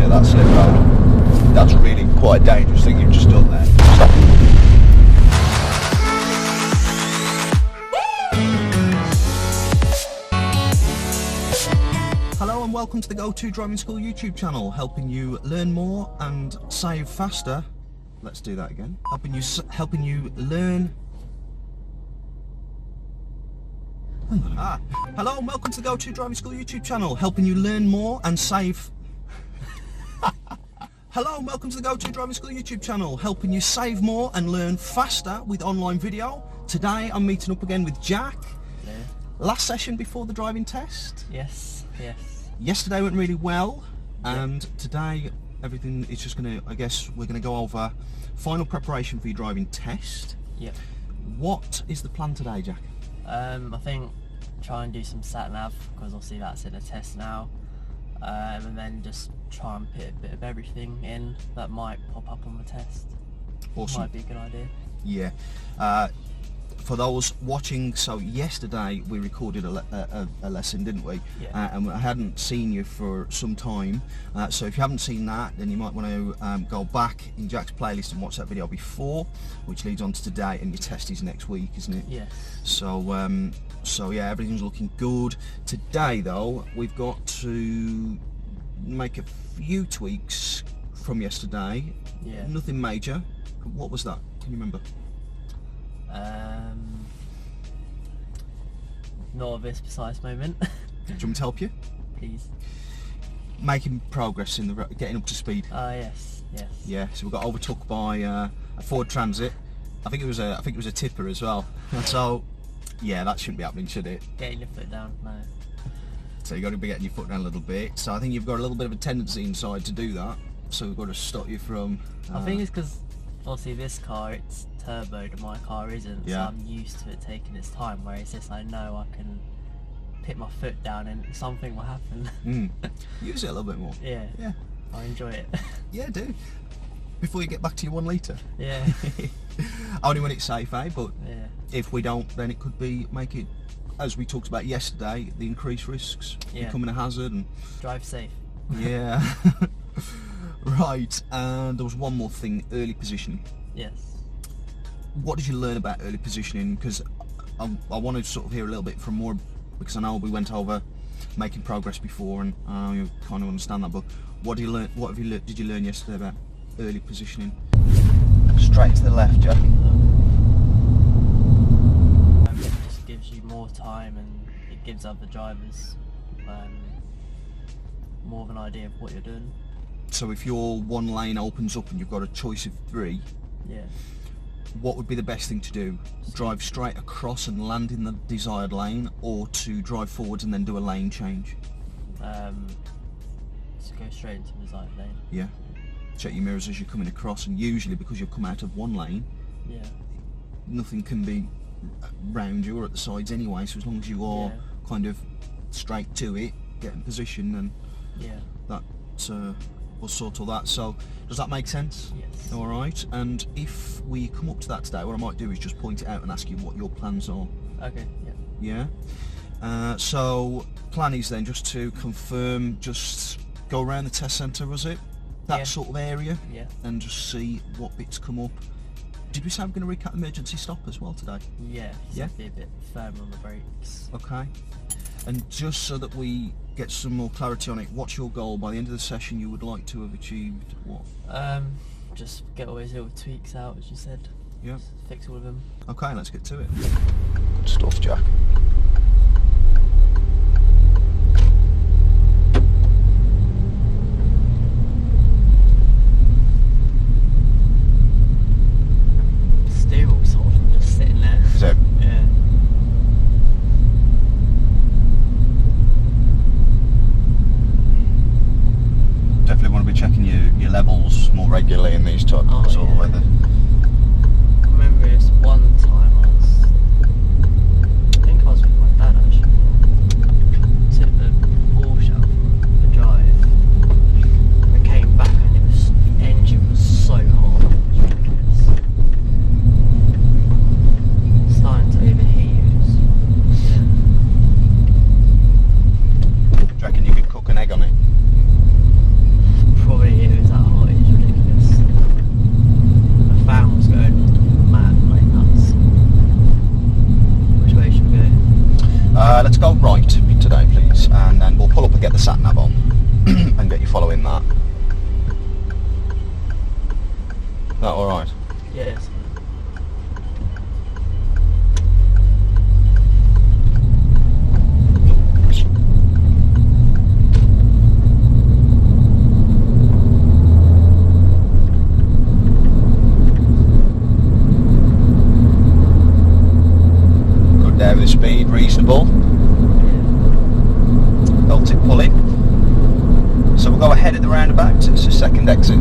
that slip road. That's really quite a dangerous thing you've just done there. Hello and welcome to the Go-To Driving School YouTube channel, helping you learn more and save faster. Let's do that again. Helping you learn. Hello and welcome to the Go-To Driving School YouTube channel, helping you learn more and save. Hello and welcome to the Go-To Driving School YouTube channel, helping you save more and learn faster with online video. Today I'm meeting up again with Jack. Hello. Last session before the driving test. Yes. Yesterday went really well, and today everything is just gonna, I guess we're gonna go over final preparation for your driving test. Yep. What is the plan today, Jack? I think try and do some Sat-Nav, because obviously that's in a test now, and then just try and put a bit of everything in that might pop up on the test. Awesome. Might be a good idea. Yeah. For those watching, so yesterday we recorded a lesson, didn't we? Yeah. And I hadn't seen you for some time, so if you haven't seen that, then you might want to go back in Jack's playlist and watch that video before, which leads on to today, and your test is next week, isn't it? Yes. So yeah, everything's looking good. Today though, we've got to make a few tweaks from yesterday. Yeah. Nothing major. What was that? Can you remember? Not at this precise moment. Do you want me to help you? Please. Making progress in the getting up to speed. Yes. Yeah. So we got overtook by a Ford Transit. I think it was a tipper as well. So yeah, that shouldn't be happening, should it? Getting your foot down, no. So you've got to be getting your foot down a little bit. So I think you've got a little bit of a tendency inside to do that. So we've got to stop you from. I think it's because obviously this car, it's turboed and my car isn't, Yeah. so I'm used to it taking its time, whereas this I know I can put my foot down and something will happen. Use it a little bit more. Yeah. I enjoy it. Yeah, do. Before you get back to your 1 litre. Yeah. Only when it's safe, eh? But Yeah. if we don't, then it could be make it, as we talked about yesterday, the increased risks, Yeah. becoming a hazard, and Drive safe. yeah. Right, and there was one more thing, early positioning. Yes. What did you learn about early positioning? Because I wanted to sort of hear a little bit from more, because I know we went over making progress before, and you kind of understand that. But what did you learn? Did you learn yesterday about early positioning? Straight to the left, Jack. It just gives you more time, and it gives other drivers more of an idea of what you're doing. So if your one lane opens up and you've got a choice of 3, Yeah. what would be the best thing to do? Drive straight across and land in the desired lane, or to drive forwards and then do a lane change? So go straight into the desired lane. Yeah. Check your mirrors as you're coming across, and usually because you'll come out of one lane, Yeah. nothing can be round you or at the sides anyway, so as long as you are kind of straight to it, get in position, and Yeah. that will sort all that. So does that make sense? Yes. All right, and if we come up to that today, what I might do is just point it out and ask you what your plans are. Okay. Yeah. Yeah. So plan is then just to confirm, just go around the test centre, was it? That Yeah. sort of area, Yeah. and just see what bits come up. Did we say we're going to recap emergency stop as well today? Yeah. Yeah. Be a bit firmer on the brakes. Okay. And just so that we get some more clarity on it, what's your goal by the end of the session? You would like to have achieved what? Just get all those little tweaks out, as you said. Yeah. Just fix all of them. Okay, let's get to it. Good stuff, Jack. Steering wheel sort of just sitting there. Is it? Yeah. Definitely want to be checking your levels more regularly in these types of yeah. weather. I remember this one time I think I was with my dad actually. Took the Porsche out for a drive. I came back and the engine was so hot. It was ridiculous. Starting to overheat. Yeah. Do you reckon you could cook an egg on it? Probably in that. Is that alright? Yes. Good there with the speed, reasonable. Felt it pulling. So we'll go ahead at the roundabout, it's the second exit.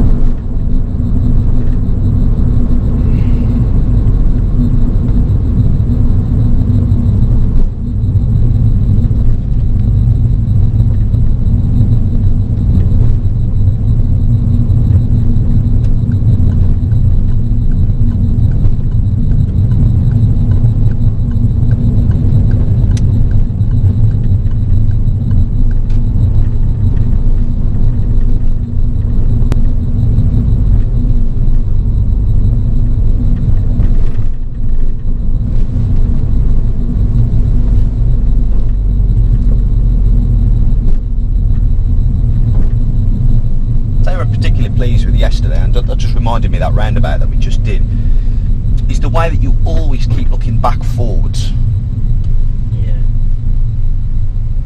Pleased with yesterday, and that just reminded me, that roundabout that we just did, is the way that you always keep looking back forwards. Yeah.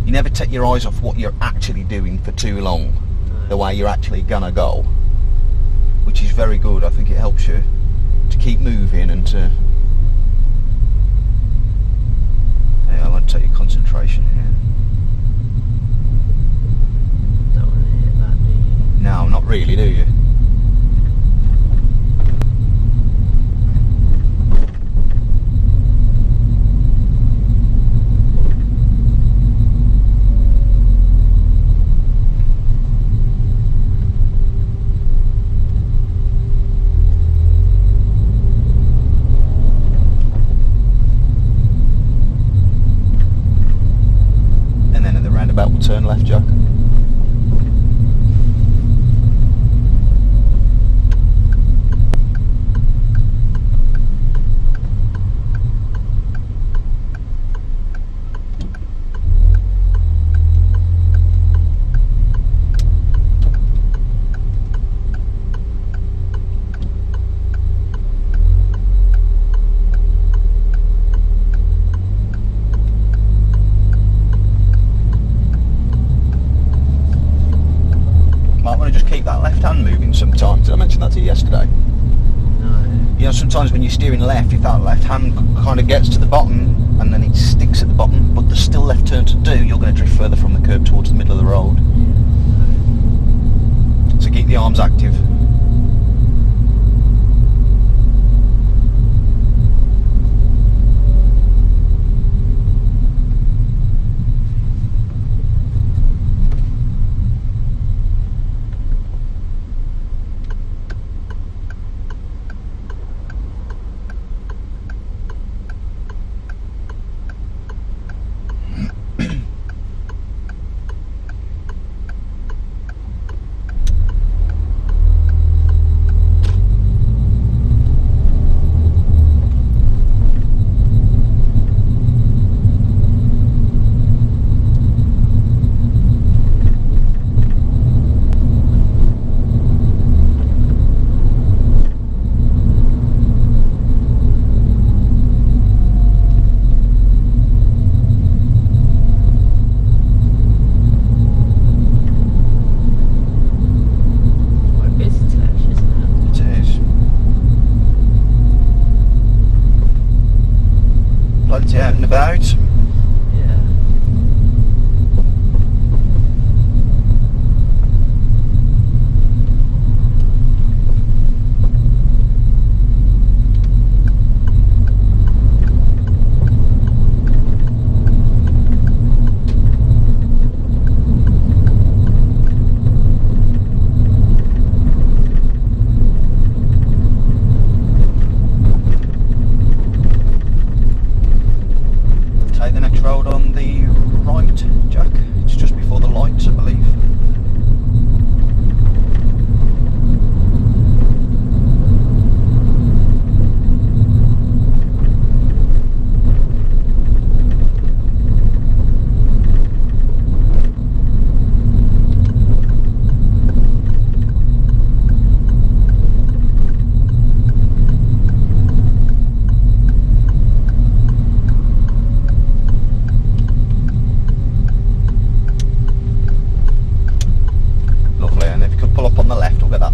You never take your eyes off what you're actually doing for too long, the way you're actually gonna go, which is very good. I think it helps you to keep moving and to... Yeah, I want to take your concentration here. Don't want to hit that, do you? No, not really, do you? And then at the roundabout we'll turn left, Jack. Might want to just keep that left hand moving sometimes. Did I mention that to you yesterday? No. You know, sometimes when you're steering left, if that left hand kind of gets to the bottom and then it sticks at the bottom, but there's still left turn to do, you're going to drift further from the curb towards the middle of the road. So keep the arms active.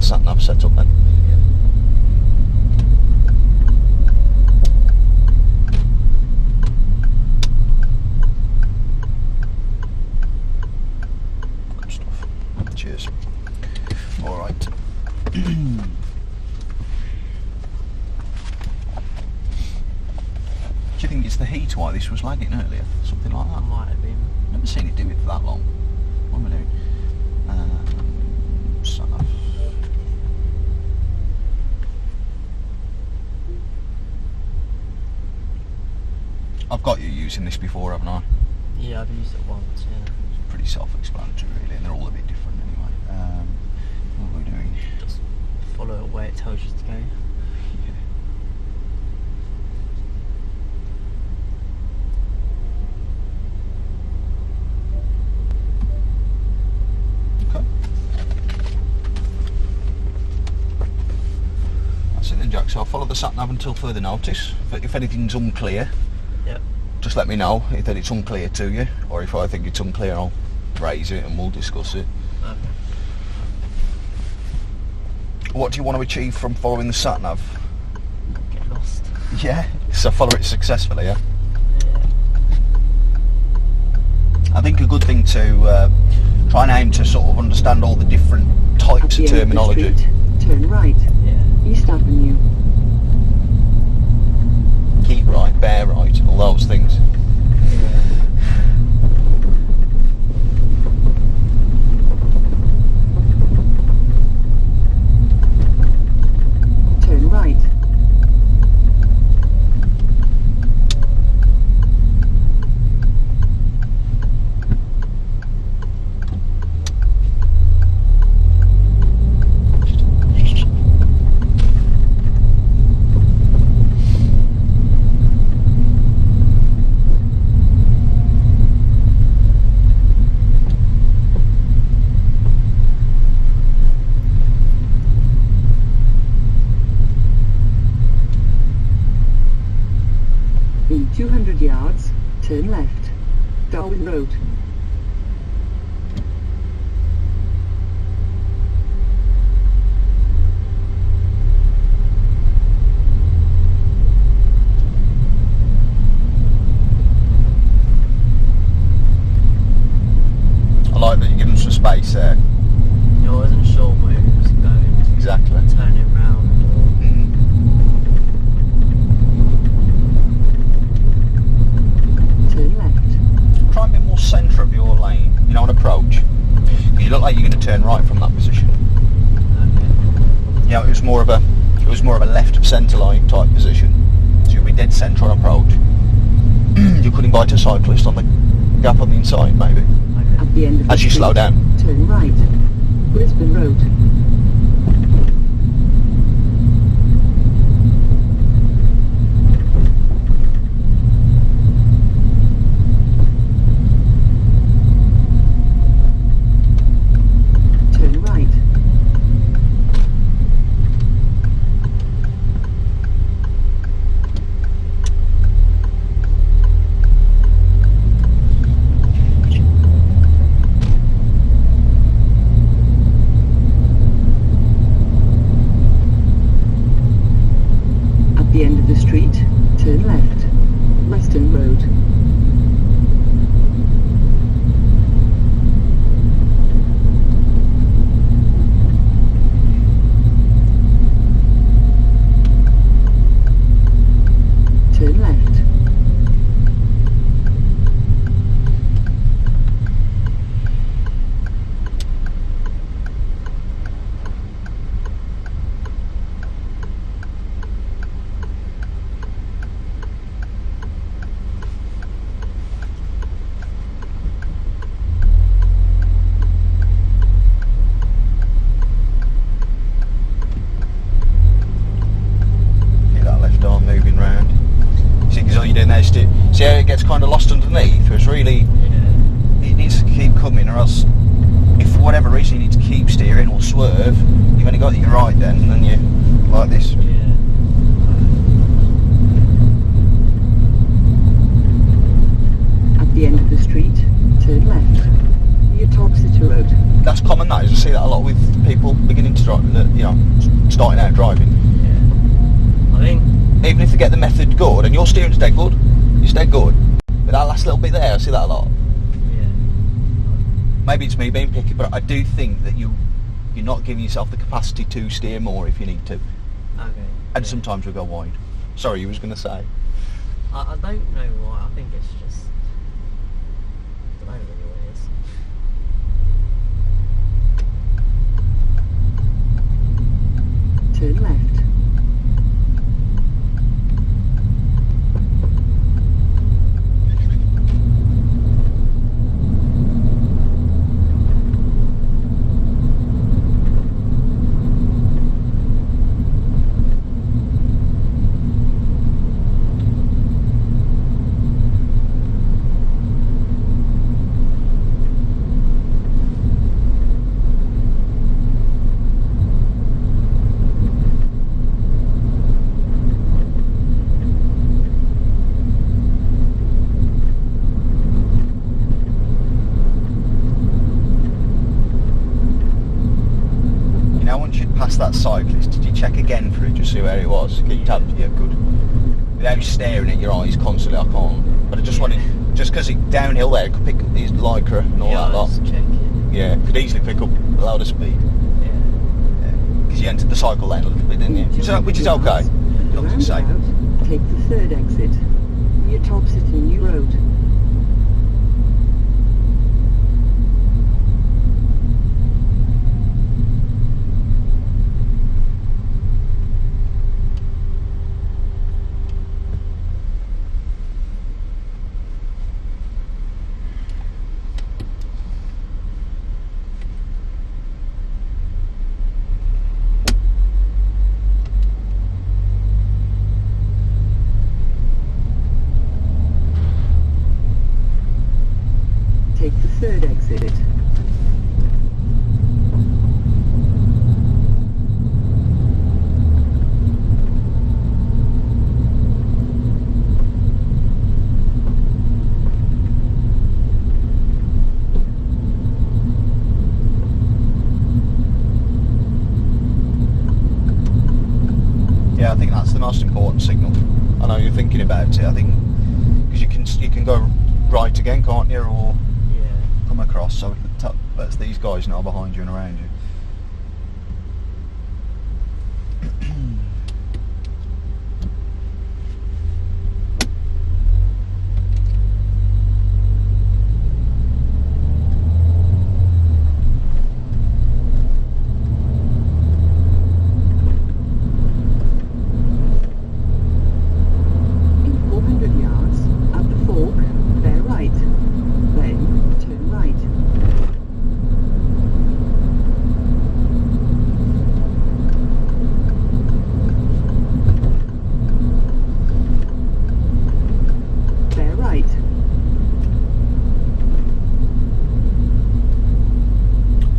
Sat-Nav set up then. Good stuff. Cheers. Alright. Do you think it's the heat why this was lagging earlier? Something like that? Might have been. Never seen it do it for that long. What am I doing? Sat-Nav. I've got you using this before, haven't I? Yeah, I've used it once, yeah. It's pretty self-explanatory really, and they're all a bit different anyway. What are we doing? Just follow it where it tells you to go. Okay. That's it then, Jack. So I'll follow the sat-nav until further notice. If anything's unclear, Yep. just let me know if that it's unclear to you, or if I think it's unclear, I'll raise it and we'll discuss it. Okay. What do you want to achieve from following the sat-nav? Get lost. Yeah, so follow it successfully, yeah? Yeah. I think a good thing to try and aim to sort of understand all the different types of terminology. Turn right. Yeah. East Avenue. Keep right, bear right, all those things. Yeah. Turn right. In 200 yards, turn left. Darwin Road. I like that you give them some space there. I wasn't sure where it was going. Exactly. Turning round or... Turn left. Try and be more centre of your lane, you know, on approach. You look like you're going to turn right from that position. Okay. You know, it was more of a left of centre line type position. So you'll be dead centre on approach. You could invite a cyclist on the gap on the inside, maybe, Okay. At the end of the as you street, slow down. turn right. Brisbane Road. Turn right. At the end of the street, turn left. Western Road. Turn left. Get that left arm moving round. See, because all you're doing there is see how it gets kind of lost underneath? It's really, Yeah. it needs to keep coming, or else, if for whatever reason you need to keep steering or swerve, you've only got your right then, and then you, like this. Yeah. At the end of the street, turn left. Near Torxeter Road. that's common. That is, I see that a lot with people beginning to drive. You know, starting out driving. Yeah. I think Even if they get the method good, and your steering's dead good, it's dead good. But that last little bit there, I see that a lot. yeah. Maybe it's me being picky, but I do think that you're not giving yourself the capacity to steer more if you need to. Okay. And yeah. sometimes we go wide. Sorry, you was going to say. I don't know why. I think it's just. I don't know really what it is. Turn left. That cyclist, did you check again for it, just see where it was? Get you tapped, yeah, good. Without staring at your eyes constantly, I can't. But I just wanted, just because it's downhill there, it could pick his lycra and all that lot. Checking. Yeah, could easily pick up a lot of speed. Yeah. Because you entered the cycle lane a little bit, didn't you? So, which is okay. Not to say. Take the third exit. Your top City New Road. Take the third exit. Yeah, I think that's the most important signal. I know you're thinking about it. I think because you can go right again, can't you, or come across. So that's these guys now behind you and around you. In 400 yards, at the fork, bear right. Then, turn right. Bear right.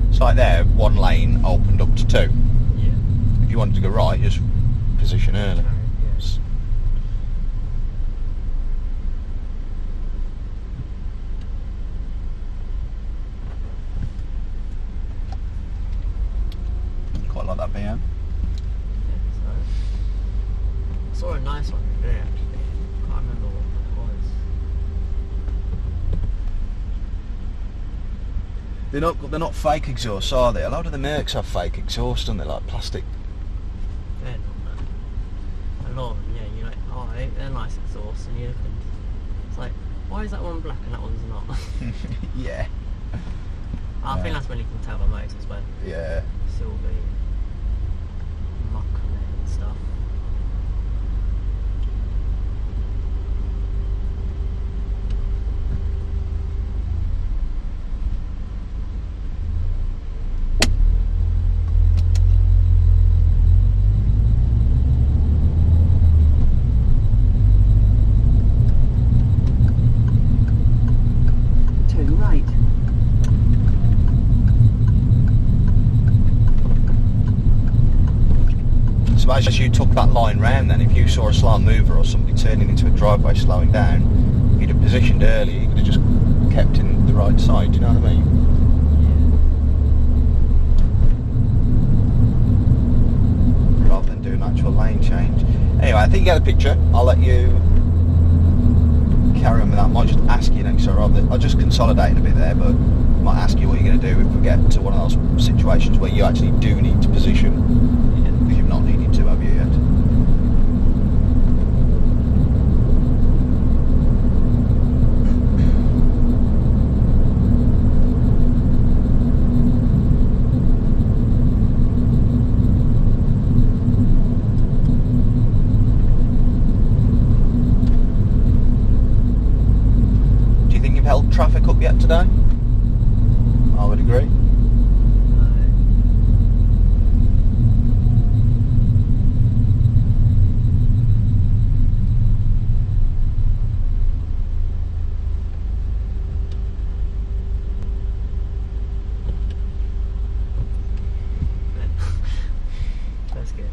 It's like there, one lane opened up to two. Yeah. If you wanted to go right, just position early. Yes. Quite like that BM. I saw a nice one today actually. Can't remember what it was. They're not fake exhausts, are they? A lot of the Mercs have fake exhausts, don't they? Like plastic. They're not that. A lot of them, yeah, you're like, oh, they're nice exhausts, and you look and it's like, why is that one black and that one's not? Yeah. I think that's when you can tell by motors as well. Yeah. Silver, muck on it and stuff. Turn right. So as you took that line round then, if you saw a slant mover or somebody turning into a driveway slowing down, you'd have positioned earlier, you could have just kept in the right side, do you know what I mean? think you get a picture. I'll let you carry on with that. I might just ask you next, so I'll just consolidate a bit there, but I might ask you what you're going to do if we get to one of those situations where you actually do need to position, because you've not needed to, have you yet? Held traffic up yet today? I would agree. That's good.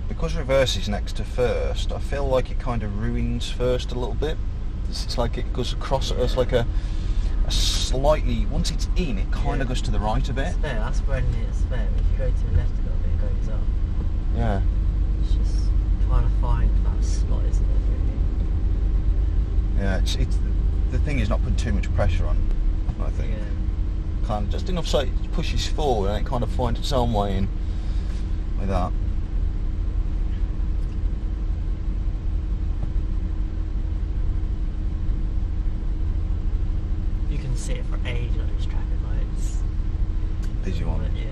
Because reverse is next to first, I feel like it kind of ruins first a little bit. It's like it goes across us like a slightly, once it's in, it kind of goes to the right a bit. It's there, that's when it's there. If you go to the left a little bit, it goes up. Yeah. It's just trying to find that slot, isn't it, really? Yeah, it's the thing is not putting too much pressure on, I think. Yeah. Kind of just enough so it pushes forward and it kind of finds its own way in with that. You can see it for ages on these traffic lights. Busy one. Yeah.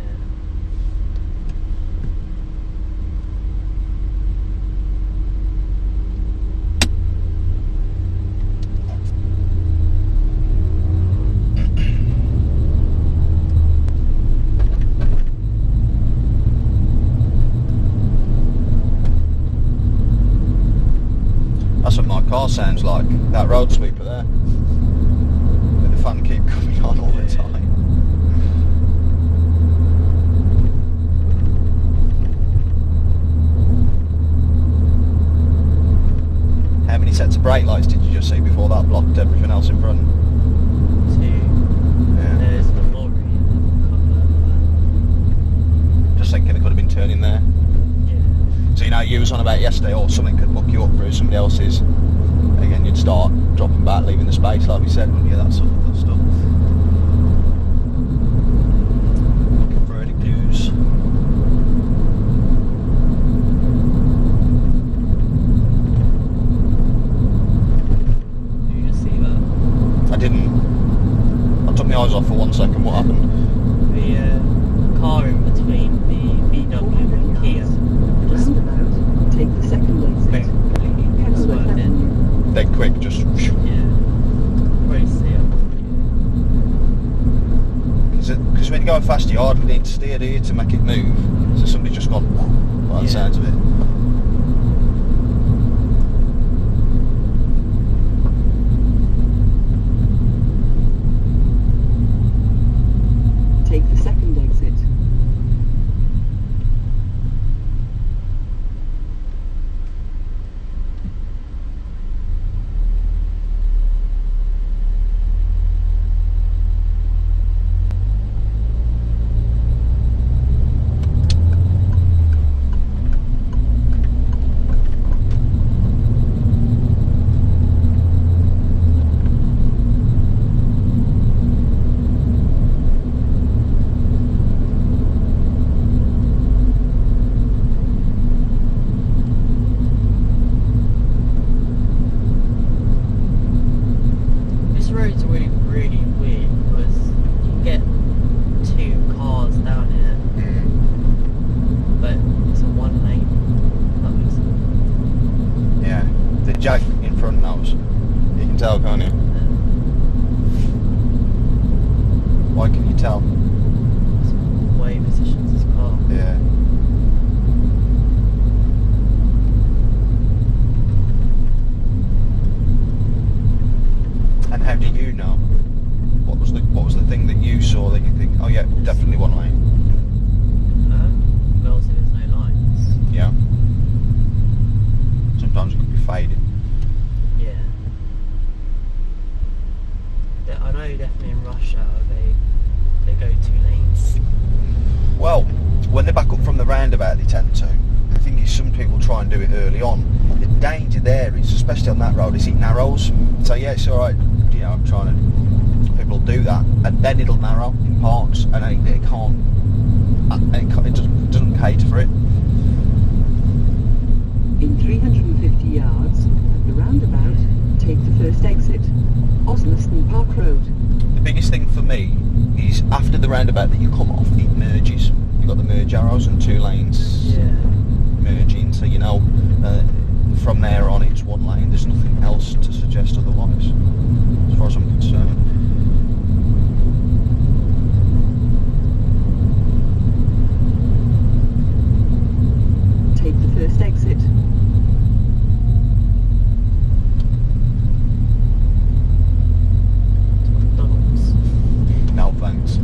That's what my car sounds like, that road sweeper there. With the fan keep coming on all the time. How many sets of brake lights did you just see before that blocked everything else in front? 2. Yeah. There's the lorry. Just thinking it could have been turning there. Yeah. So you know, you was on about yesterday, or something could book you up through somebody else's. Again, you'd start dropping back, leaving the space, like we said, wouldn't you? That sort of stuff. Looking for early clues. Did you just see that? I didn't. I took my eyes off for 1 second. What happened? The car in between the VW and the Kia just Roundabout. Take the second exit. completely swerved in. Dead quick, just. Yeah. Very safe. Because when you're going fast, you hardly need to steer, do you, to make it move? So somebody just gone by the sounds of it. Take the second exit. This road's really, really weird because you can get 2 cars down here, but it's a 1 lane. That makes sense. Yeah. The jack in front knows. You can tell, can't you? Why can you tell? It's the way he positions his car. Yeah. And how do you know? What was the thing that you saw that you think, oh yeah, definitely 1 lane? But also there's no lines. Yeah. Sometimes it could be fading. Yeah. I know definitely in rush hour they go 2 lanes. Well, when they back up from the roundabout, they tend to. The thing is, some people try and do it early on. The danger there is, especially on that road, is it narrows. So yeah, it's all right. You know, I'm trying to. People do that, and then it'll narrow in parts, and it can't. It doesn't cater for it. In 350 yards, at the roundabout, take the first exit. Osmaston Park Road. The biggest thing for me is after the roundabout that you come off, it merges. You've got the merge arrows and 2 lanes merging, so you know from there on it's 1 lane. There's nothing else to suggest otherwise, as far as I'm concerned. Take the first exit. McDonald's. No thanks.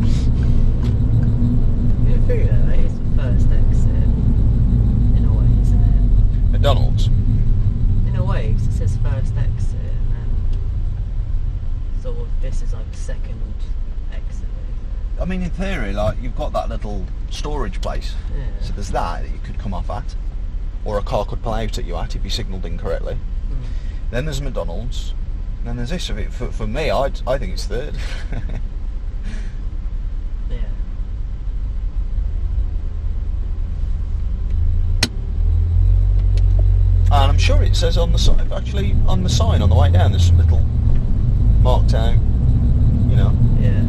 Yeah, through there, right? It's the first exit. In a way, isn't it? McDonald's. In a way, 'cause it says first exit, and then sort of this is like the second exit. I mean, in theory, like, you've got that little storage place. Yeah. So there's that you could come off at, or a car could pull out at you at if you signalled incorrectly. Then there's McDonald's, and then there's this. For me, I think it's third. Yeah. And I'm sure it says on the sign, actually on the sign on the way down, there's some little marked out, you know. Yeah.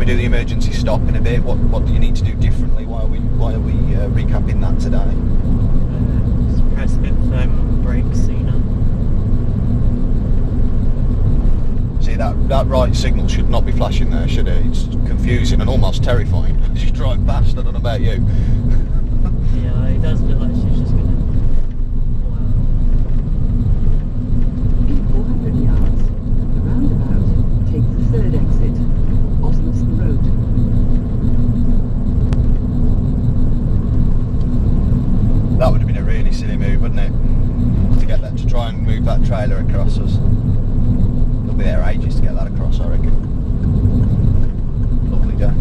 Do the emergency stop in a bit. What do you need to do differently? Why are we recapping that today? Just press a bit firm on the brakes sooner. See, that right signal should not be flashing there, should it? It's confusing and almost terrifying as you drive past. I don't know about you. Yeah, it does look like she's just gonna. Wow. In 400 yards, at the roundabout, take the third exit. Osmaston Road. That would have been a really silly move, wouldn't it? To get that, to try and move that trailer across us. It'll be there ages to get that across, I reckon. Lovely day.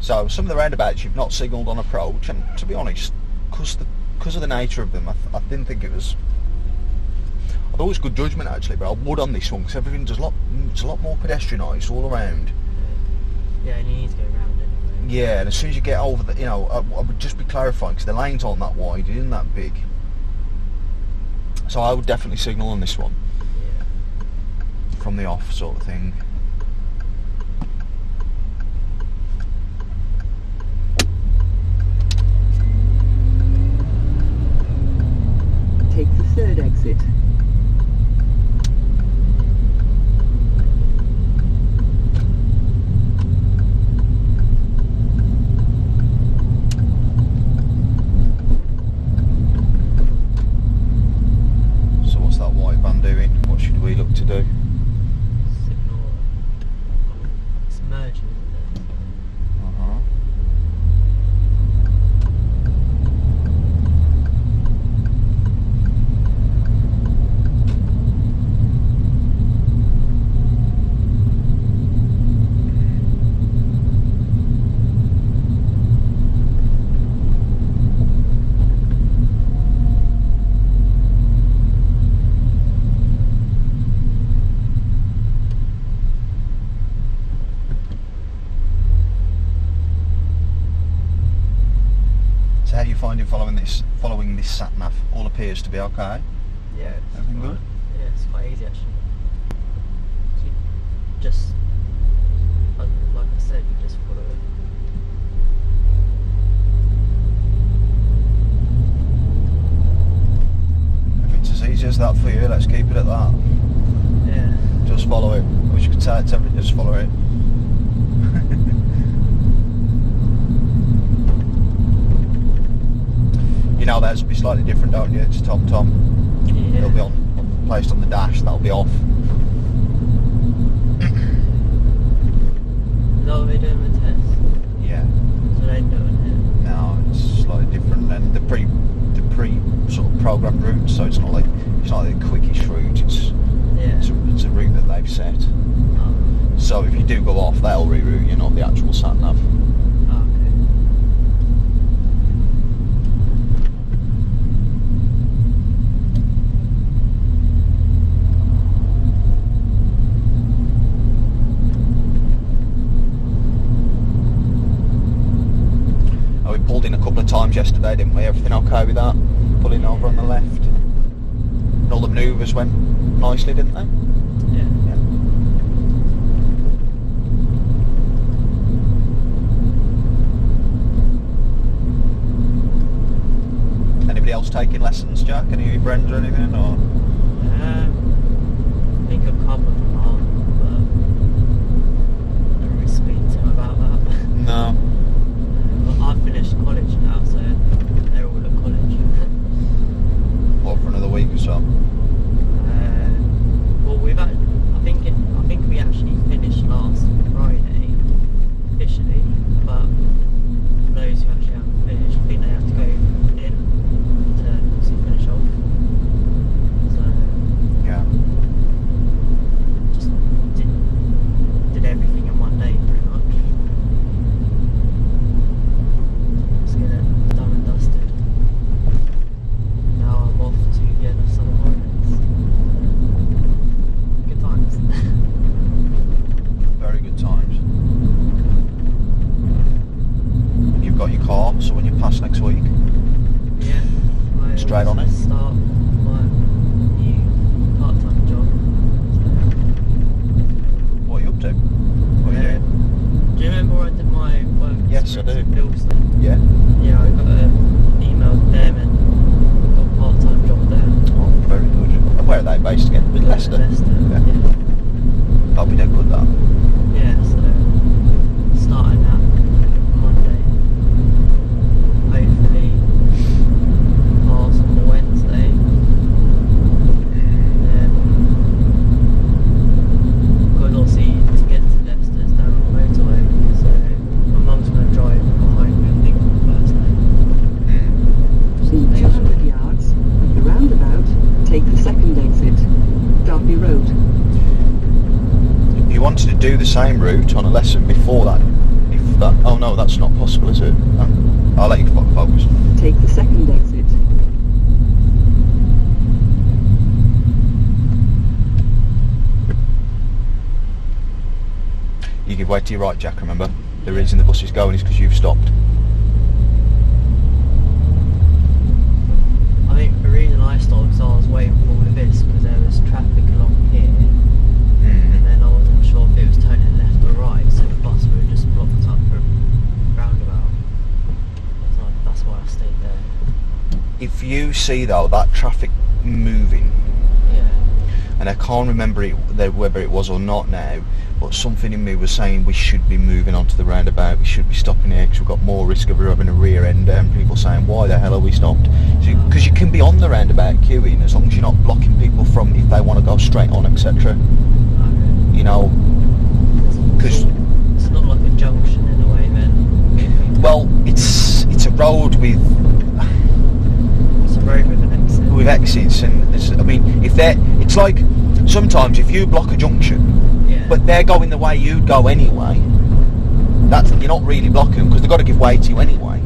So some of the roundabouts you've not signalled on approach, and to be honest, because of the nature of them, I didn't think it was. I thought it was good judgment actually, but I would on this one because everything does it's a lot more pedestrianised all around. Yeah, and you need to go around anyway. Yeah, and as soon as you get over the, I would just be clarifying because the lanes aren't that wide, it isn't that big. So I would definitely signal on this one. Yeah. From the off sort of thing. Take the third exit. So what's that white van doing? What should we look to do? Signal. It's merging, isn't it? Uh-huh. this, following this sat-nav, all appears to be okay. Yeah. Everything good? Yeah, it's quite easy actually. So you just, like I said, you just follow it. If it's as easy as that for you, let's keep it at that. Yeah. Just follow it. I wish you could say it to everybody, just follow it. You know theirs will be slightly different, don't you? It's Tom. Yeah. It'll be placed on the dash, that'll be off. Is that what they're doing with tests? Yeah. So they ain't doing it. No, it's slightly different, and the pre sort of programmed route, so it's not like the quickest route. It's a route that they've set. Oh. So if you do go off, they'll reroute you, not the actual sat nav. Oh, okay. Oh, we pulled in a couple of times yesterday, didn't we? Everything okay with that? Pulling over on the left. And all the manoeuvres went nicely, didn't they? Yeah. Anybody else taking lessons, Jack? Any of your friends or anything? Or I think a couple of them are, but I don't really speak to them about that. no. But I've finished college now, so they're all at college. What, for another week or so? Well, I think we actually finished last Friday officially, but for those who actually haven't finished, I think they have to go in to obviously finish off. So Yeah. just did everything in one day pretty much. Just get it done and dusted. Now I'm off to the end of summer holidays. Good times. Very good times. And you've got your car, so when you pass next week, Yeah. I Straight on it? Start my new part-time job. what are you up to? What are you doing? Do you remember where I did my work? Yes, I do. experience at Bilston? Yeah. Yeah, I got an email with them and got a part-time job there. Oh, very good. And where are they based again? In Leicester. Leicester. Yeah. Yeah. That'll be dead good, that. Yeah, so starting that Monday. Hopefully pass on the Wednesday. Then because obviously to get to Leicester is down on the motorway, so my mum's going to drive behind me I think on Thursday. Just to In make sure. 200 yards, at the roundabout, take the second exit, Derby Road. If you wanted to do the same route on a lesson before that, oh no, that's not possible, is it? I'll let you focus. Take the second exit. You give way to your right, Jack, remember? The reason the bus is going is because you've stopped. I think the reason I stopped is I was waiting for all of this because there was traffic along here and then I wasn't sure if it was turning left or right, so the bus would have just blocked up for a roundabout. So that's why I stayed there. If you see, though, that traffic moving, Yeah. and I can't remember whether it was or not now, but something in me was saying we should be moving onto the roundabout, we should be stopping here because we've got more risk of having a rear end, and people saying, why the hell are we stopped? Because you can be on the roundabout queuing as long as you're not blocking people from if they want to go straight on, etc. Okay. You know, because, It's not like a junction in a way then. well, it's a road with It's a road with an exit. exits, and I mean, it's like sometimes if you block a junction, Yeah. but they're going the way you'd go anyway, you're not really blocking them because they've got to give way to you anyway.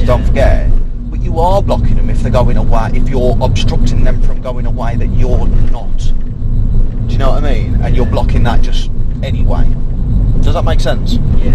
So don't forget. But you are blocking them if they're going away, if you're obstructing them from going away that you're not. Do you know what I mean? And you're blocking that just anyway. Does that make sense? Yeah.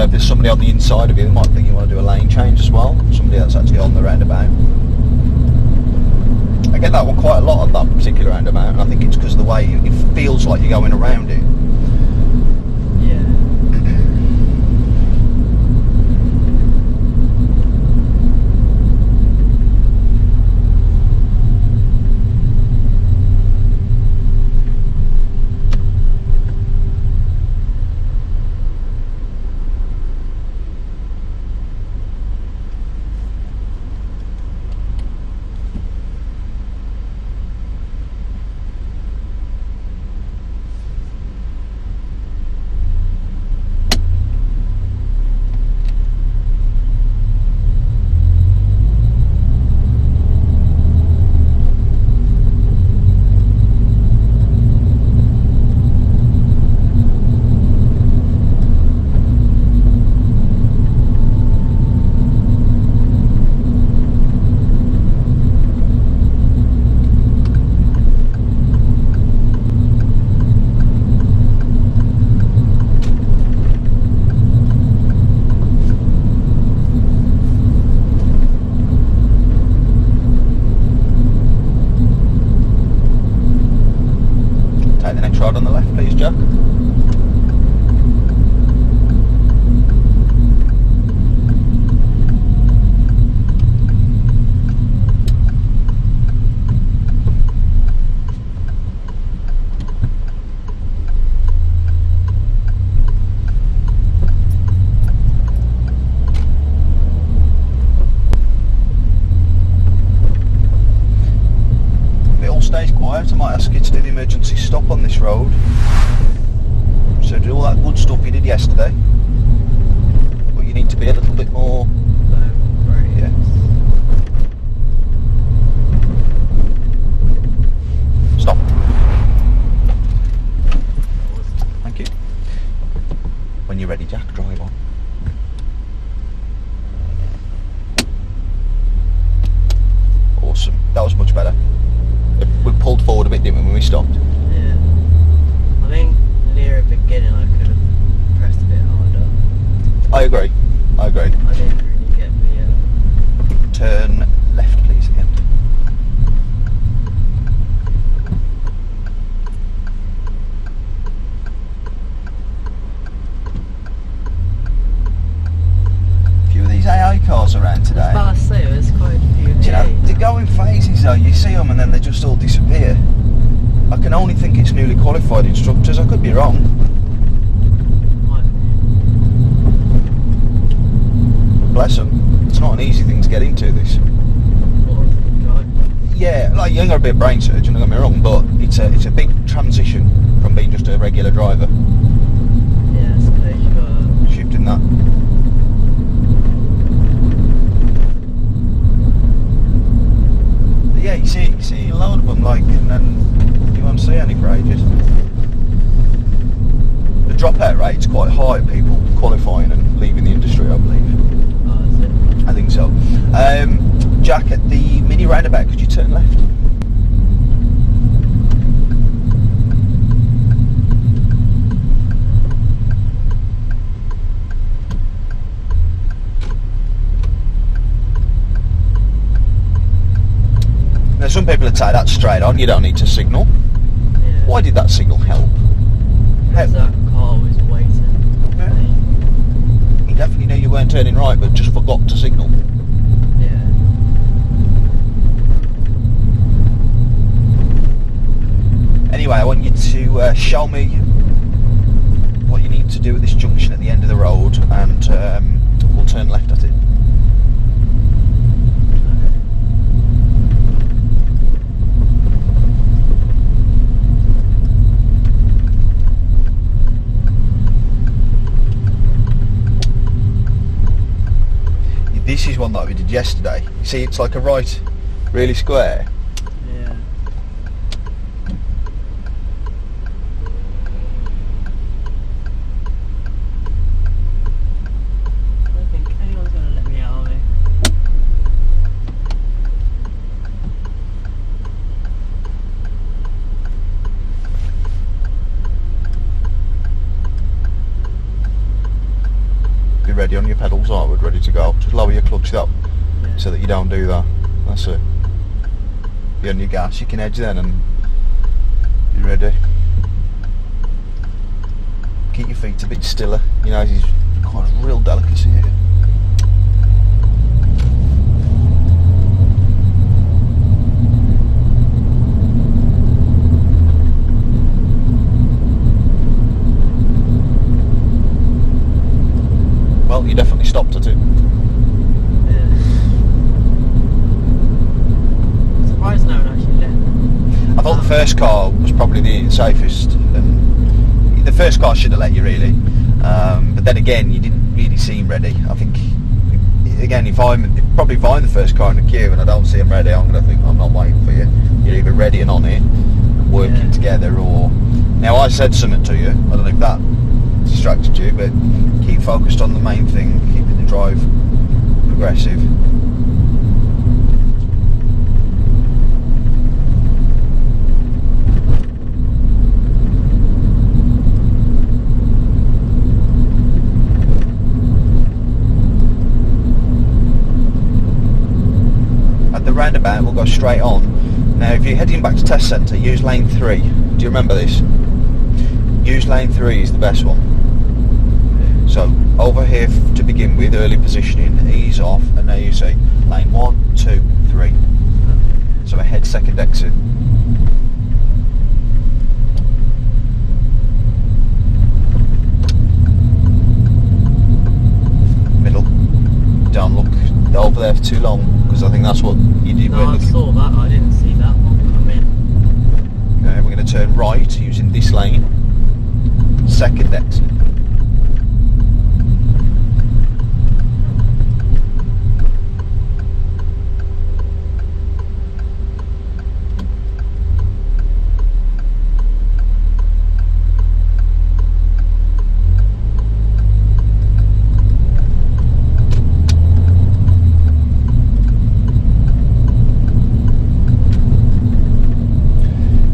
so if there's somebody on the inside of you, they might think you want to do a lane change as well. Somebody that's actually on the roundabout. I get that one quite a lot on that particular roundabout, and I think it's because of the way it feels like you're going around it. Yeah. Ride on the left, please, Jack. If it all stays quiet, I might ask you to do the emergency stop on this road. So do all that good stuff you did yesterday, but you need to be a little bit more. Yeah. Stop. Thank you. When you're ready, Jack, drive on. Awesome. That was much better. We pulled forward a bit, didn't we, when we stopped? Yeah. I think near the beginning I could have pressed a bit harder. I agree. I didn't really get the... Turn left, please, again. A few of these AI cars around today. I was about to say, there's quite a few Do you know, here. they go in phases though. You see them and then they just all disappear. I can only think it's newly qualified instructors. I could be wrong. Might Bless them. It's not an easy thing to get into, this. be. What, drive? Yeah, like you ain't got a bit of brain surgeon, don't get me wrong, but it's a big transition from being just a regular driver. Yeah, I suppose you got... Shifting that. Yeah, you see a load of them, like, and then you won't see any for ages. The dropout rate's quite high, people qualifying and leaving the industry, I believe. Oh, is it? I think so. Jack, at the mini roundabout, could you turn left? Now, some people would say that's straight on, you don't need to signal. Yeah. Why did that signal help? Because that car was waiting. Yeah. You definitely knew you weren't turning right, but just forgot to signal. Yeah. Anyway, I want you to show me what you need to do at this junction at the end of the road, and we'll turn left at it. This is one that we did yesterday. You see, it's like a right, really square. Yeah. I don't think anyone's gonna let me out of it. onward, ready to go. Just lower your clutch up Yeah. so that you don't do that. That's it. You're on your gas, you can edge then and you're ready. Keep your feet a bit stiller, you know, it's quite a real delicacy here. Well, you definitely stopped at it. Yeah. Surprised no one actually let. I thought the first car was probably the safest, and the first car should have let you really. But then again, you didn't really seem ready. I think, again, if probably find the first car in the queue and I don't see him ready, I'm going to think I'm not waiting for you. You're either ready and on it, and working together, or now I said something to you. I don't know if that distracted you, but keep focused on the main thing, keeping the drive progressive. At the roundabout we'll go straight on. Now if you're heading back to test centre, use lane 3. Do you remember this? Use lane 3 is the best one. So over here to begin with, early positioning, ease off, and now you see lane 1, 2, 3. So ahead second exit. Middle. Don't look over there for too long, because I think that's what you did. No, I saw that. I didn't see that one come in. Okay, we're going to turn right using this lane. Second exit.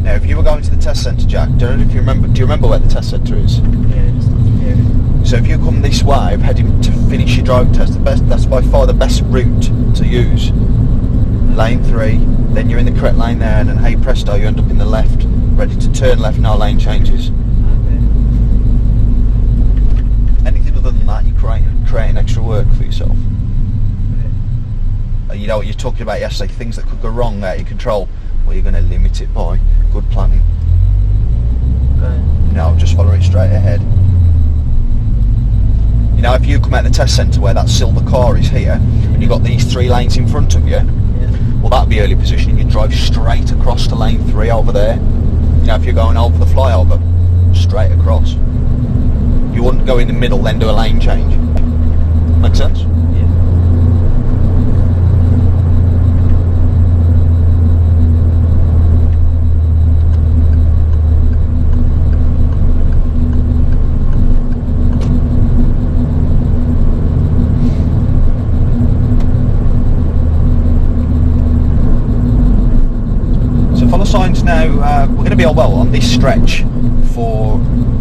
Now, if you were going to the test centre, Jack, don't know if you remember. Do you remember where the test centre is? Yeah, just up here. So if you come this way, heading to finish your driving test, that's by far the best route to use. Lane 3, then you're in the correct lane there, and then hey presto, you end up in the left, ready to turn left, no lane changes. Okay. Anything other than that, you're creating extra work for yourself. Okay. You know what you're talking about yesterday, things that could go wrong out of your control, well, you're going to limit it by good planning. Okay. No, just follow it straight ahead. You know, if you come out the test centre where that silver car is here, and you've got these 3 lanes in front of you, well, that'd be early positioning. You drive straight across to lane 3 over there. You know, if you're going over the flyover, straight across. You wouldn't go in the middle, then do a lane change. Make sense? Yeah. So follow signs now. We're going to be on this stretch for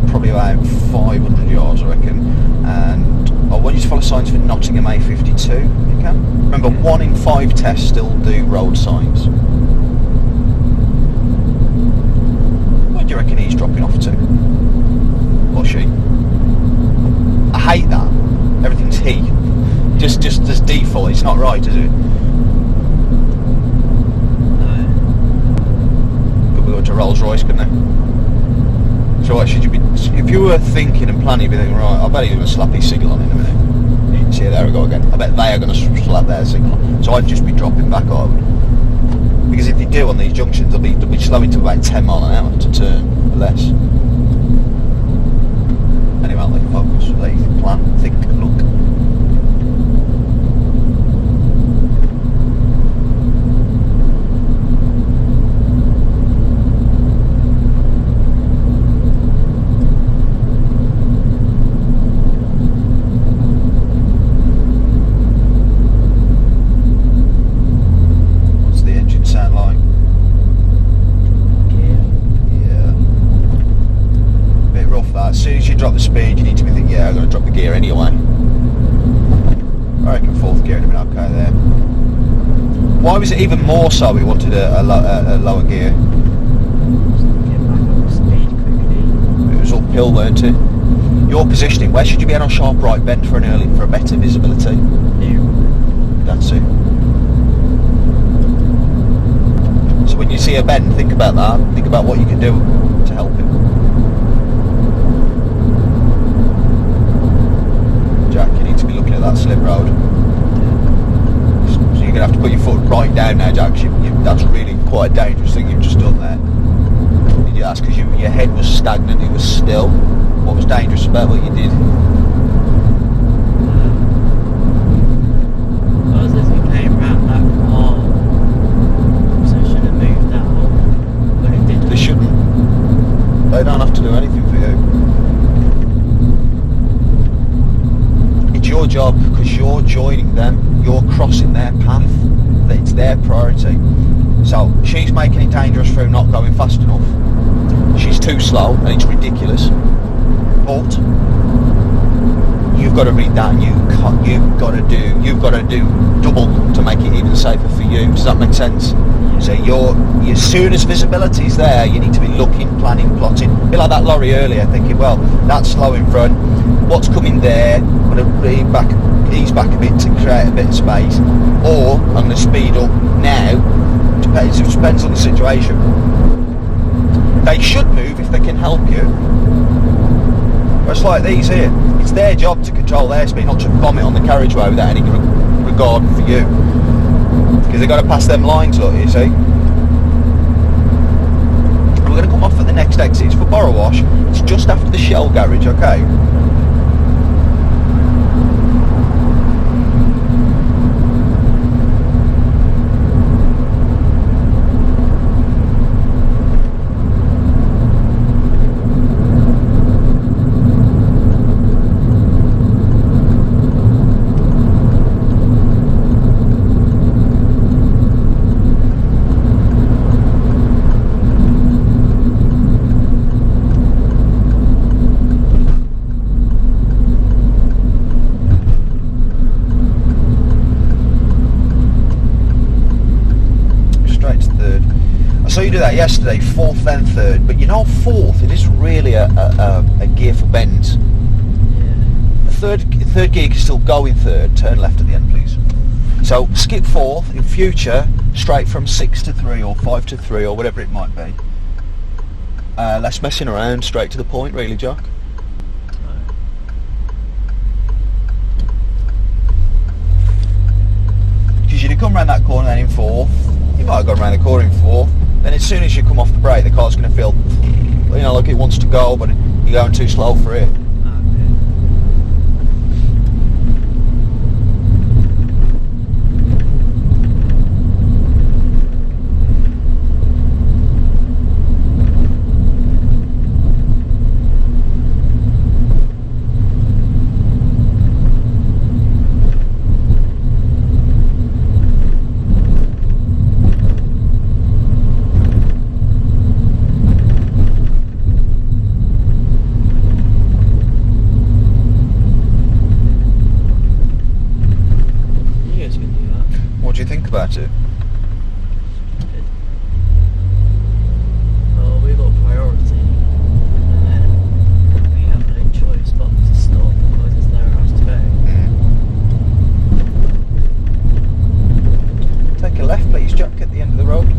probably about 500 yards, I reckon. And I want you to follow signs for Nottingham A52. You can. Remember, 1 in 5 tests still do road signs. Where do you reckon he's dropping off to? Or she? I hate that. Everything's he. Just as default. It's not right, is it? Could we go to Rolls Royce, couldn't they? So what should you be? If you were thinking and planning, you'd be thinking, right, I bet he's going to slap his signal on in a minute. See, there we go again. I bet they are going to slap their signal on. So I'd just be dropping back over. Because if they do on these junctions, they'll be slowing to about 10 mile an hour to turn, or less. Anyway, I'll let you focus, let you plan, think, look. As soon as you drop the speed, you need to be thinking, yeah, I'm going to drop the gear anyway. reckon fourth gear would have been okay there. Why was it even more so he wanted a lower gear? Get back up to speed quickly. It was uphill, weren't it? Your positioning, where should you be on a sharp right bend for a better visibility? Here. That's it. So when you see a bend, think about that. Think about what you can do to help him. Jack, you need to be looking at that slip road. So you're going to have to put your foot right down now, Jack. That's really quite a dangerous thing you've just done there. That's because your head was stagnant, it was still. What was dangerous about what you did? As we came round that corner, so I should have moved out, but it didn't. They shouldn't. They don't have to do anything for you. It's your job because you're joining them, you're crossing their path, that it's their priority. So she's making it dangerous for him not going fast enough. She's too slow and it's ridiculous. But you've got to read that and you've got to do double to make it even safer for you. Does that make sense? So as soon as visibility's there, you need to be looking, planning, plotting. A bit like that lorry earlier, thinking, well, that's slow in front. What's coming there? I'm going to ease back a bit to create a bit of space, or I'm going to speed up now. It depends on the situation. They should move if they can help you. It's like these here. It's their job to control their speed, not to vomit on the carriageway without any regard for you. Because they've got to pass them lines up, you see. We're going to come off at the next exit. It's for Borrowash. It's just after the Shell garage, okay? So you do that yesterday, fourth then third, but you know fourth, it isn't really a gear for bends. Yeah. Third gear can still go in third, turn left at the end please. So skip fourth, in future, straight from 6 to 3 or 5 to 3 or whatever it might be. Less messing around, straight to the point really, Jack. Because you'd have come around that corner then in fourth, you might have gone around the corner in fourth. Then as soon as you come off the brake, the car's going to feel, you know, like it wants to go, but you're going too slow for it. What do you think about it? Well, we've got priority, and then we have no choice but to stop because it's nowhere else to go. Take a left please, Jack, at the end of the road.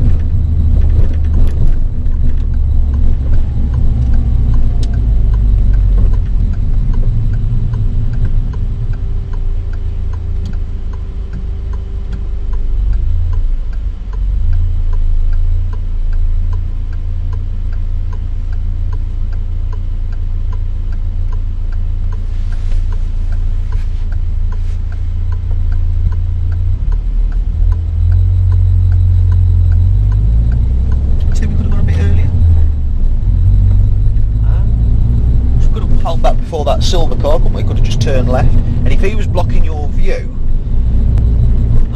Before that silver car, couldn't we? Could have just turned left. And if he was blocking your view, I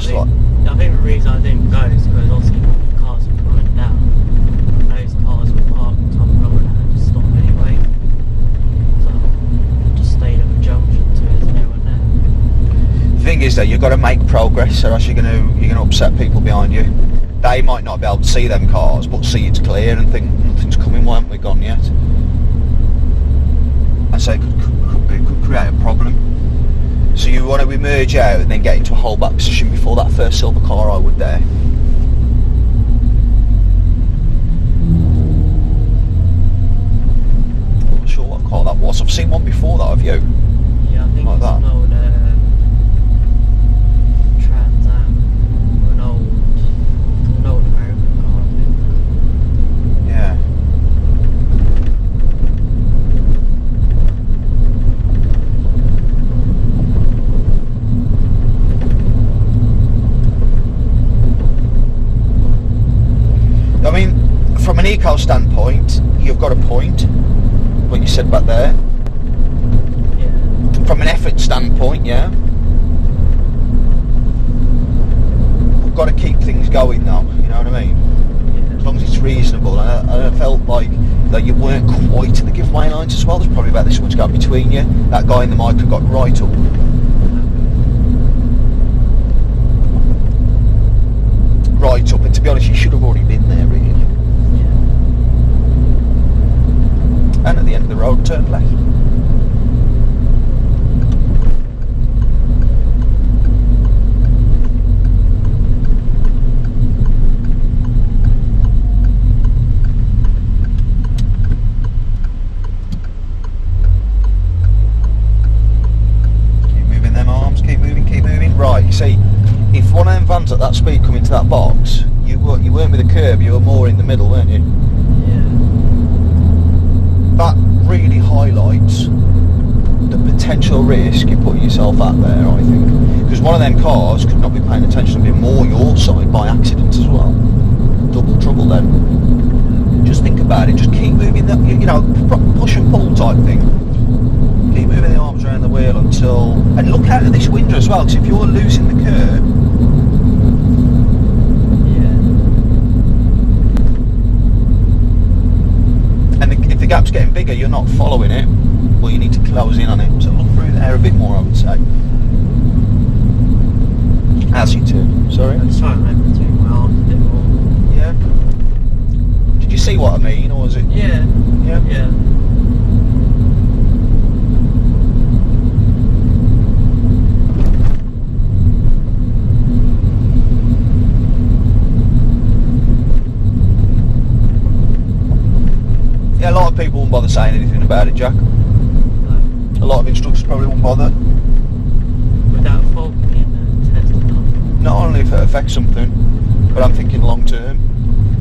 think the reason I didn't go is because obviously cars were coming down. Those cars were parked on the road and had to stop anyway. So I just stayed at the junction so there's no one there. The thing is, is though, you've got to make progress, or else you're gonna upset people behind you. They might not be able to see them cars, but see it's clear and think nothing's coming. Why haven't we gone yet? And so it could create a problem. So you want to emerge out and then get into a holdback position before that first silver car, I would there. I'm not sure what car that was. I've seen one before that, have you? Yeah, I think Like it's that. an old Trans Am, or an old American car, I think. Yeah. I mean, from an eco standpoint, you've got a point, what you said back there. Yeah. From an effort standpoint, yeah. We've got to keep things going though, you know what I mean? As long as it's reasonable. And I felt like that you weren't quite at the giveaway lines as well. There's probably about this much gap between you. That guy in the mic got right up. Right up, and to be honest, you should have already been there, really. Yeah. And at the end of the road, turn left. Keep moving them arms, keep moving, keep moving. Right, you see, if one of them vans at that speed come into that box, you weren't with the curb, you were more in the middle, weren't you? Yeah. That really highlights the potential risk you put yourself out there, I think. Because one of them cars could not be paying attention and be more your side by accident as well. Double trouble then. Just think about it, just keep moving that, you know, push and pull type thing. Keep moving the arms around the wheel until... And look out of this window as well, because if you're losing the curb... If the gap's getting bigger, you're not following it, well, you need to close in on it. So look through there a bit more, I would say. As you turn. Sorry? I'm just trying to remember to my arms a bit more. Yeah. Did you see what I mean, or was it? Yeah. Yeah. Yeah. Yeah, a lot of people won't bother saying anything about it, Jack. A lot of instructors probably won't bother. Without faulting in the test or not. Not only if it affects something, but I'm thinking long term.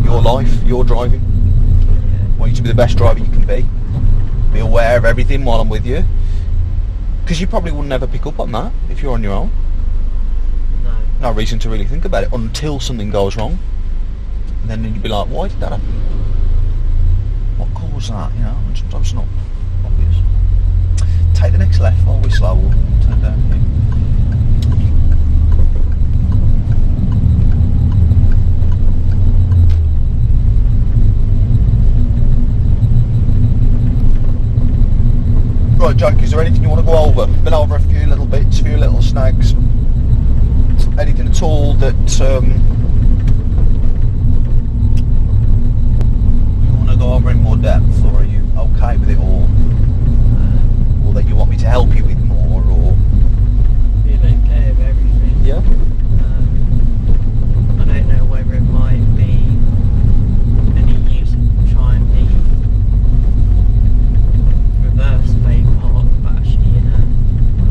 Your life, your driving. Yeah. I want you to be the best driver you can be. Be aware of everything while I'm with you. Because you probably will never pick up on that if you're on your own. No. No reason to really think about it until something goes wrong. And then you'd be like, why did that happen? What caused that? You know, and sometimes it's not obvious. Take the next left while we're slow. We'll turn down here. Right, Jack, is there anything you want to go over? Been over a few little bits, a few little snags. Anything at all that you want to go over in more depth, or are you okay with it all? Or that you want me to help you with more, or... Feel okay with everything. Yeah? I don't know whether it might be any use of trying the reverse bay park, but actually in a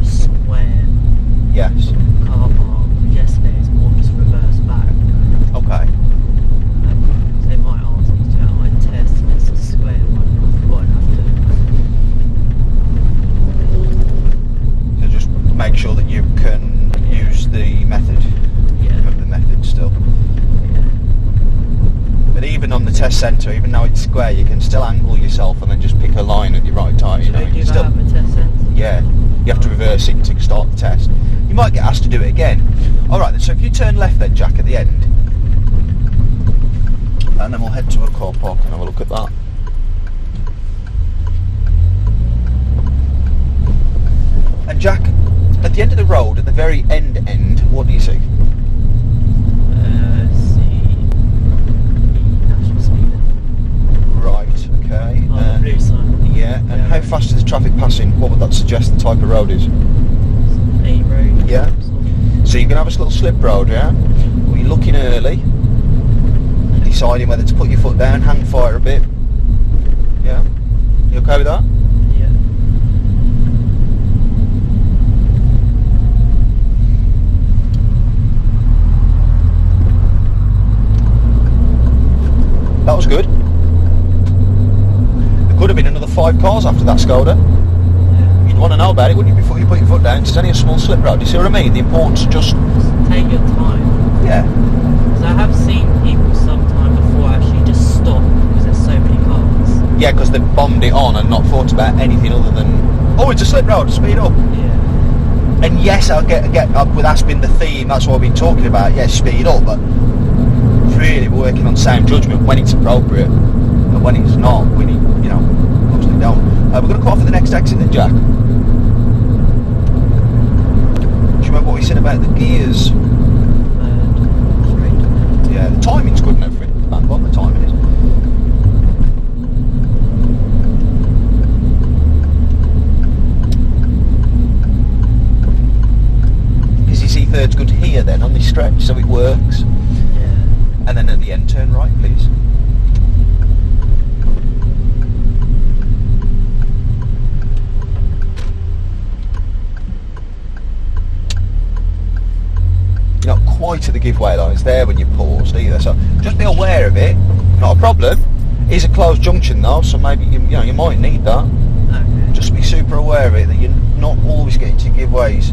square Yes. car park. Yesterday it's more just reverse back. Okay. So they might ask me to do my test and it's a square one. I thought I'd have So just make sure that you can use the method. to. Yeah. Remember the method still. Yeah. But even on the test centre, even though it's square, you can still angle yourself and then just pick a line at your right time. You Should know, I you do can that still... at the test centre? Yeah, you have to reverse it to start the test. You might get asked to do it again. Alright then, so if you turn left then, Jack, at the end, and then we'll head to a car park and have a look at that. And Jack, At the end of the road, at the very end, what do you see? See national speed. Right, okay. Oh, the blue sign. Yeah, and how fast is the traffic passing? What would that suggest the type of road is? A road. Yeah. So you're going to have a little slip road, yeah? Well, you're looking early, deciding whether to put your foot down, hang fire a bit. Yeah? You okay with that? Yeah. That was good. There could have been another 5 cars after that Skoda. Yeah. You'd want to know about it, wouldn't you, before you put your foot down? 'Cause it's only a small slip road. You see what I mean? The importance of just... Take your time. Yeah. Because I have seen people sometime before actually just stop because there's so many cars. Yeah, because they bombed it on and not thought about anything other than, oh, it's a slip road, speed up. Yeah. And yes, I'll get with that's been the theme, that's what we've been talking about, yes, speed up, but really we're working on sound judgment when it's appropriate, and when it's not, we need, you know, obviously don't. We're going to call for the next exit then, Jack. Do you remember what we said about the gears? Yeah, the timing's good and everything. Bang on, the timing is. Because you see third's good here then on this stretch, so it works. Yeah. And then at the end, turn right, please. You're not quite at the giveaway lines there when you paused either, so just be aware of it. Not a problem. It is a closed junction though, so maybe you might need that. Okay. Just be super aware of it that you're not always getting to giveaways.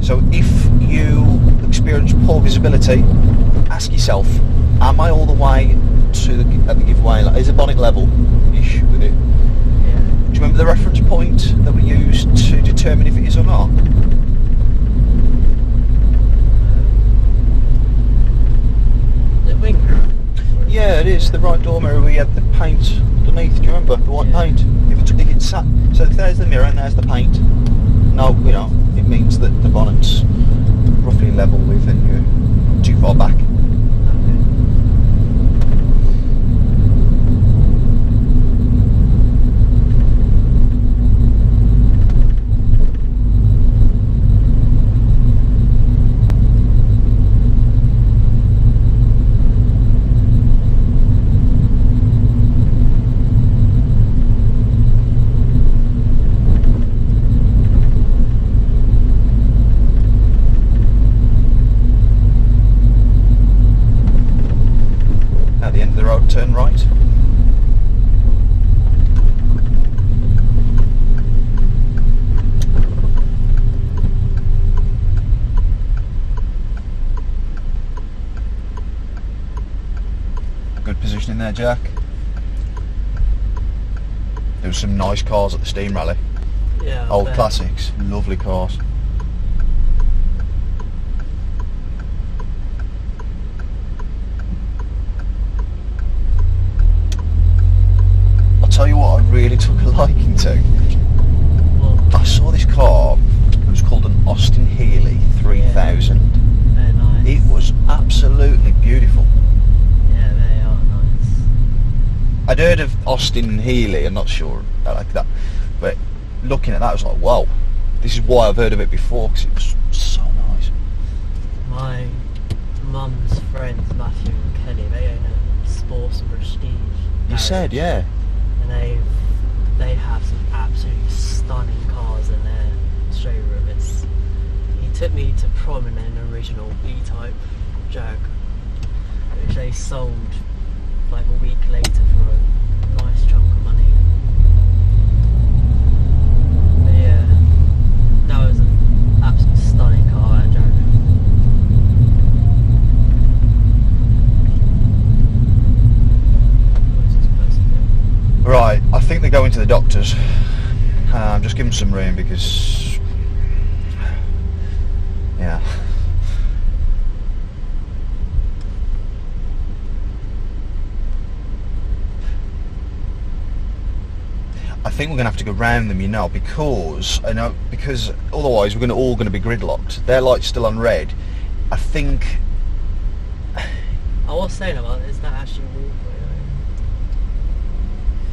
So if you experience poor visibility, ask yourself, am I all the way to at the giveaway line? Is the bonnet level-ish with it? Yeah. Do you remember the reference point that we used to determine if it is or not? The wing. Yeah, it is. The right door mirror, we had the paint underneath. Do you remember? The white Yeah. paint. If it's sat, so there's the mirror and there's the paint. No, it means that the bonnet's roughly level with and you're not too far back. At the end of the road, turn right. Good positioning there, Jack. There were some nice cars at the Steam Rally. Yeah. I Old bet. classics, lovely cars. I'll tell you what I really took a liking to. Well, I saw this car, it was called an Austin Healey 3000. they're nice. It was absolutely beautiful. Yeah, they are nice. I'd heard of Austin Healey, I'm not sure I like that, but looking at that I was like, wow, this is why I've heard of it before, because it was so nice. My mum's friends, Matthew and Kelly, they own a Sports and Prestige. You said, yeah. And they have some absolutely stunning cars in their showroom. He took me to prom in an original E-Type Jag, which they sold like a week later for a nice chunk of money. But yeah, that was an absolutely stunning car, that Jag. What is this person doing? Right, I think they're going to the doctors. Just give them some room because, yeah. I think we're going to have to go round them, you know, because otherwise we're all going to be gridlocked. Their light's still on red. I think. I was saying about it, is that actually a walkway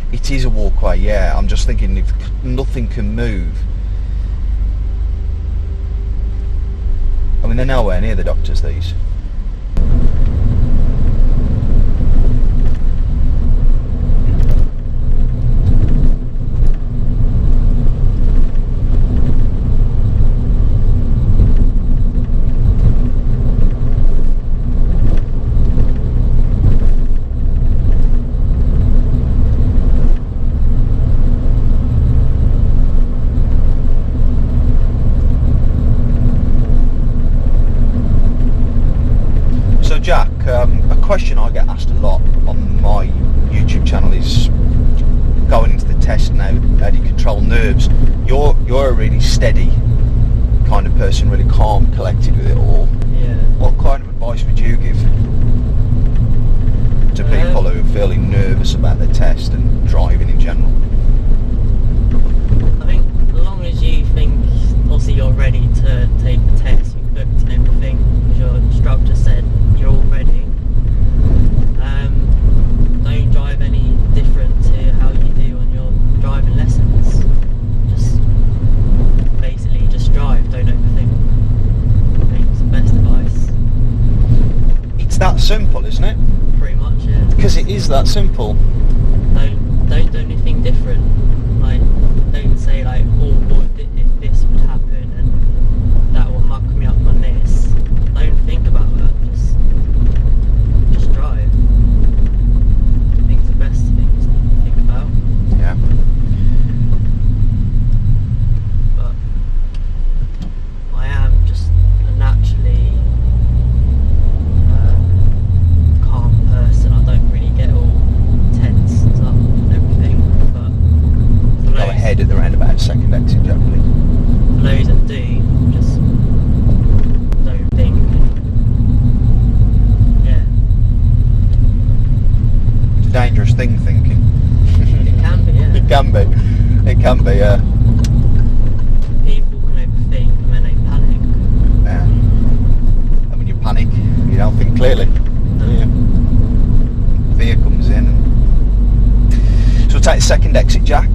though? It is a walkway, yeah. I'm just thinking if nothing can move. I mean, they're nowhere near the doctors, these. Jack, a question I get asked a lot on my YouTube channel is going into the test now, how do you control nerves? You're a really steady kind of person, really calm, collected with it all. Yeah. What kind of advice would you give to people who are feeling nervous about the test and driving in general? I think as long as you think, obviously you're ready to take the test, you've booked and everything, as your instructor said, you're all ready. Don't drive any different to how you do on your driving lessons. Just basically just drive, don't overthink. I think it's the best advice. It's that simple, isn't it? Pretty much, yeah. Because it is that simple. Don't do anything different. Like, don't say like, oh, if this would happen and that will muck me up on this. Don't think about that. Just drive. I think it's the best thing to think about. Yeah. But I am just a naturally calm person. I don't really get all tense and stuff and everything. But Go ahead at the roundabout, second exit, Jack, please. For those that do, just don't think. Yeah. It's a dangerous thing, thinking. It can be, yeah. It can be. It can be, yeah. People can overthink and then they panic. Yeah. And when you panic, you don't think clearly. No. Yeah. Fear comes in. So we'll take the second exit, Jack.